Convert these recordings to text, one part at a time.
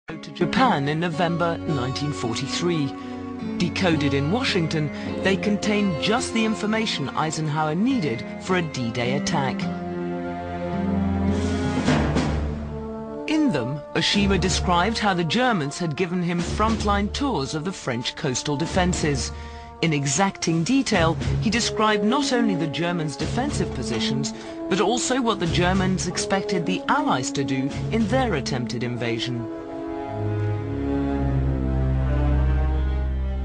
to Japan in November 1943. Decoded in Washington, they contained just the information Eisenhower needed for a D-Day attack. In them, Oshima described how the Germans had given him frontline tours of the French coastal defenses. In exacting detail, he described not only the Germans' defensive positions, but also what the Germans expected the Allies to do in their attempted invasion.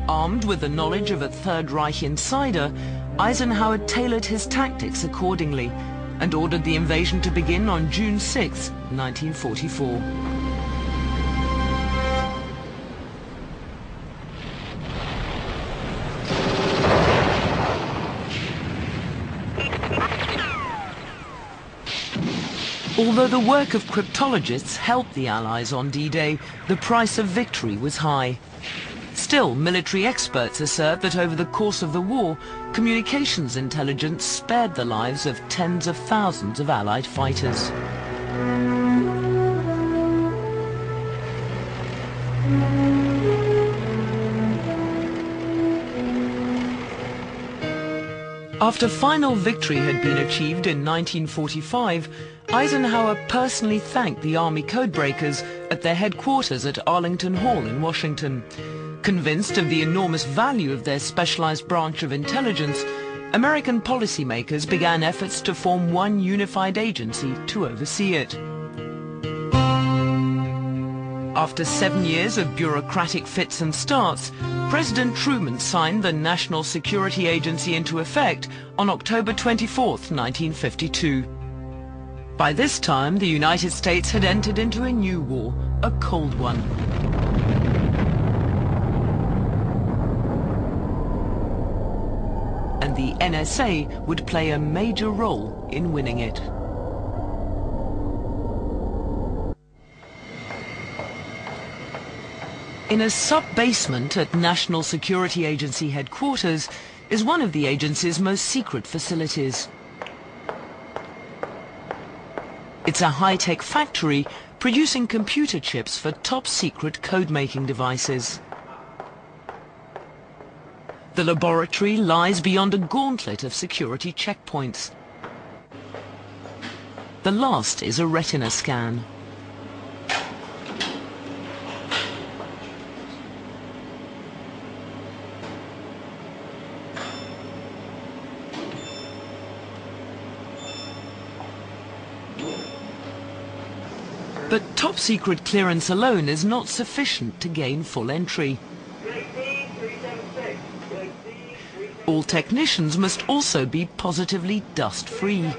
Armed with the knowledge of a Third Reich insider, Eisenhower tailored his tactics accordingly and ordered the invasion to begin on June 6, 1944. Although the work of cryptologists helped the Allies on D-Day, the price of victory was high. Still, military experts assert that over the course of the war, communications intelligence spared the lives of tens of thousands of Allied fighters. After final victory had been achieved in 1945, Eisenhower personally thanked the Army codebreakers at their headquarters at Arlington Hall in Washington. Convinced of the enormous value of their specialized branch of intelligence, American policymakers began efforts to form one unified agency to oversee it. After 7 years of bureaucratic fits and starts, President Truman signed the National Security Agency into effect on October 24, 1952. By this time, the United States had entered into a new war, a Cold one. And the NSA would play a major role in winning it. In a sub-basement at National Security Agency headquarters is one of the agency's most secret facilities. It's a high-tech factory producing computer chips for top-secret code-making devices. The laboratory lies beyond a gauntlet of security checkpoints. The last is a retina scan. But top-secret clearance alone is not sufficient to gain full entry. All technicians must also be positively dust-free.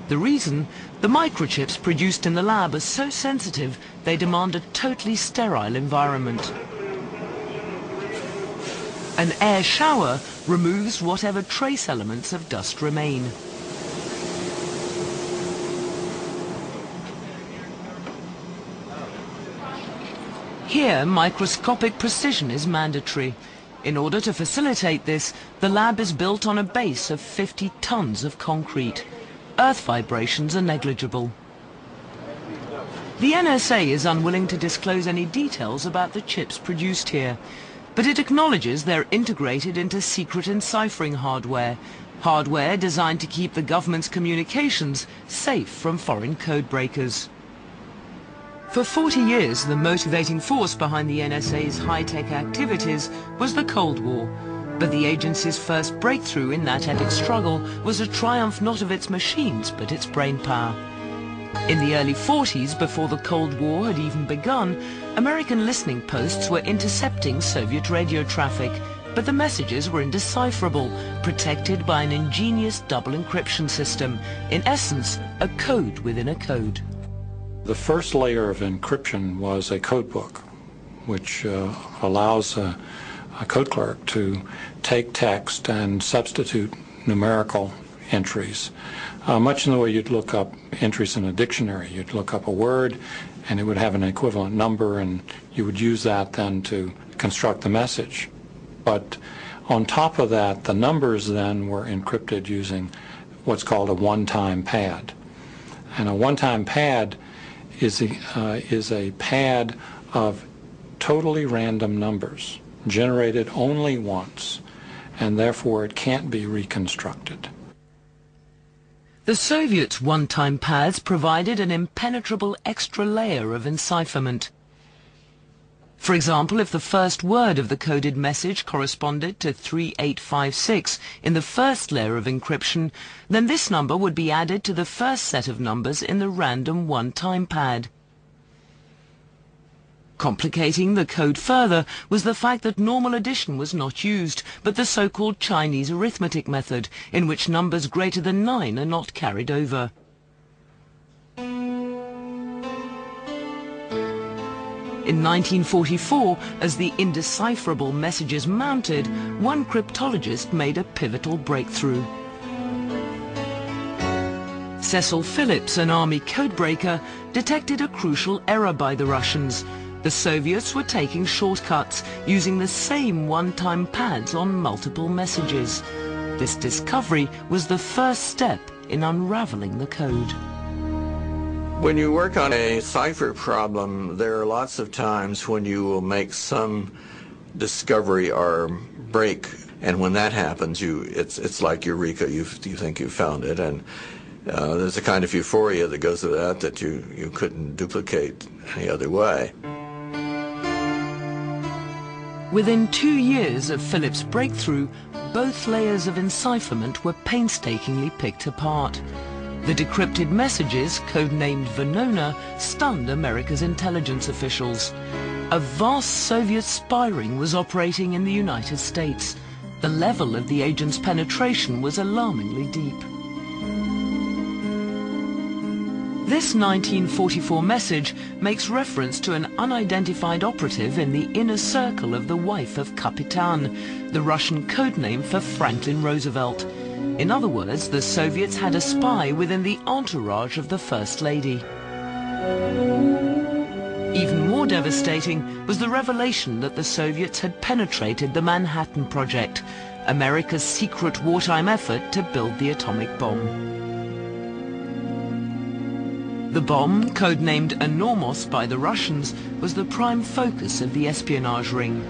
The reason? The microchips produced in the lab are so sensitive they demand a totally sterile environment. An air shower removes whatever trace elements of dust remain. Here, microscopic precision is mandatory. In order to facilitate this, the lab is built on a base of 50 tons of concrete. Earth vibrations are negligible. The NSA is unwilling to disclose any details about the chips produced here, but it acknowledges they're integrated into secret enciphering hardware, hardware designed to keep the government's communications safe from foreign code breakers. For 40 years, the motivating force behind the NSA's high-tech activities was the Cold War, but the agency's first breakthrough in that epic struggle was a triumph not of its machines, but its brainpower. In the early 40s, before the Cold War had even begun, American listening posts were intercepting Soviet radio traffic, but the messages were indecipherable, protected by an ingenious double encryption system, in essence, a code within a code. The first layer of encryption was a code book, which allows a code clerk to take text and substitute numerical entries, much in the way you'd look up entries in a dictionary. You'd look up a word and it would have an equivalent number, and you would use that then to construct the message. But on top of that, the numbers then were encrypted using what's called a one-time pad. And a one-time pad is a pad of totally random numbers generated only once, and therefore it can't be reconstructed. The Soviets' one-time pads provided an impenetrable extra layer of encipherment. For example, if the first word of the coded message corresponded to 3856 in the first layer of encryption, then this number would be added to the first set of numbers in the random one-time pad. Complicating the code further was the fact that normal addition was not used, but the so-called Chinese arithmetic method, in which numbers greater than 9 are not carried over. In 1944, as the indecipherable messages mounted, one cryptologist made a pivotal breakthrough. Cecil Phillips, an army codebreaker, detected a crucial error by the Russians. The Soviets were taking shortcuts, using the same one-time pads on multiple messages. This discovery was the first step in unraveling the code. When you work on a cipher problem, there are lots of times when you will make some discovery or break, and when that happens, it's like eureka. You think you found it, and there's a kind of euphoria that goes with that you couldn't duplicate any other way. Within 2 years of Phillips' breakthrough, both layers of encipherment were painstakingly picked apart. The decrypted messages, codenamed Venona, stunned America's intelligence officials. A vast Soviet spy ring was operating in the United States. The level of the agent's penetration was alarmingly deep. This 1944 message makes reference to an unidentified operative in the inner circle of the wife of Kapitan, the Russian codename for Franklin Roosevelt. In other words, the Soviets had a spy within the entourage of the First Lady. Even more devastating was the revelation that the Soviets had penetrated the Manhattan Project, America's secret wartime effort to build the atomic bomb. The bomb, codenamed Enormos by the Russians, was the prime focus of the espionage ring.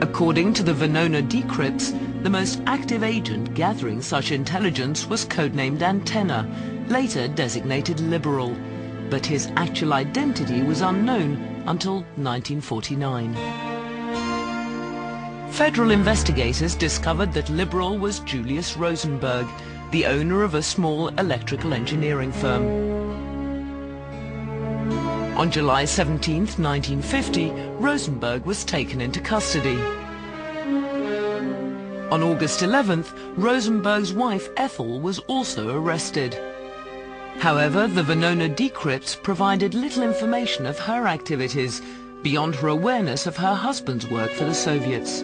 According to the Venona decrypts, the most active agent gathering such intelligence was codenamed Antenna, later designated Liberal, but his actual identity was unknown until 1949. Federal investigators discovered that Liberal was Julius Rosenberg, the owner of a small electrical engineering firm. On July 17, 1950, Rosenberg was taken into custody. On August 11th, Rosenberg's wife Ethel was also arrested. However, the Venona decrypts provided little information of her activities, beyond her awareness of her husband's work for the Soviets.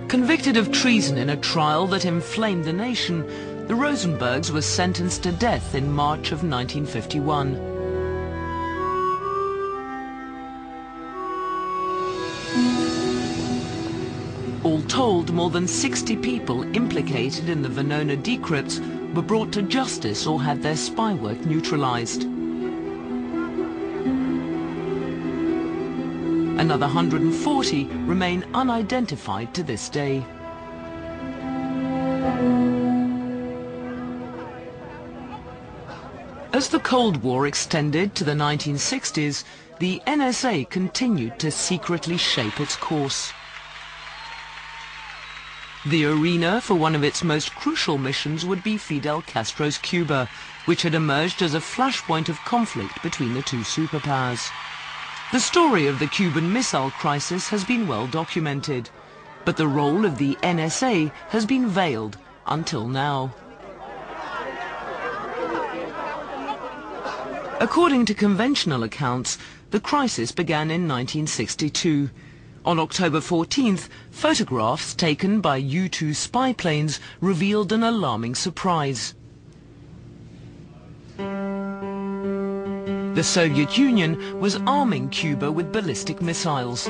Convicted of treason in a trial that inflamed the nation, the Rosenbergs were sentenced to death in March of 1951. All told, more than 60 people implicated in the Venona decrypts were brought to justice or had their spy work neutralized. Another 140 remain unidentified to this day. As the Cold War extended to the 1960s, the NSA continued to secretly shape its course. The arena for one of its most crucial missions would be Fidel Castro's Cuba, which had emerged as a flashpoint of conflict between the two superpowers. The story of the Cuban Missile Crisis has been well documented, but the role of the NSA has been veiled until now. According to conventional accounts, the crisis began in 1962. On October 14th, photographs taken by U-2 spy planes revealed an alarming surprise. The Soviet Union was arming Cuba with ballistic missiles.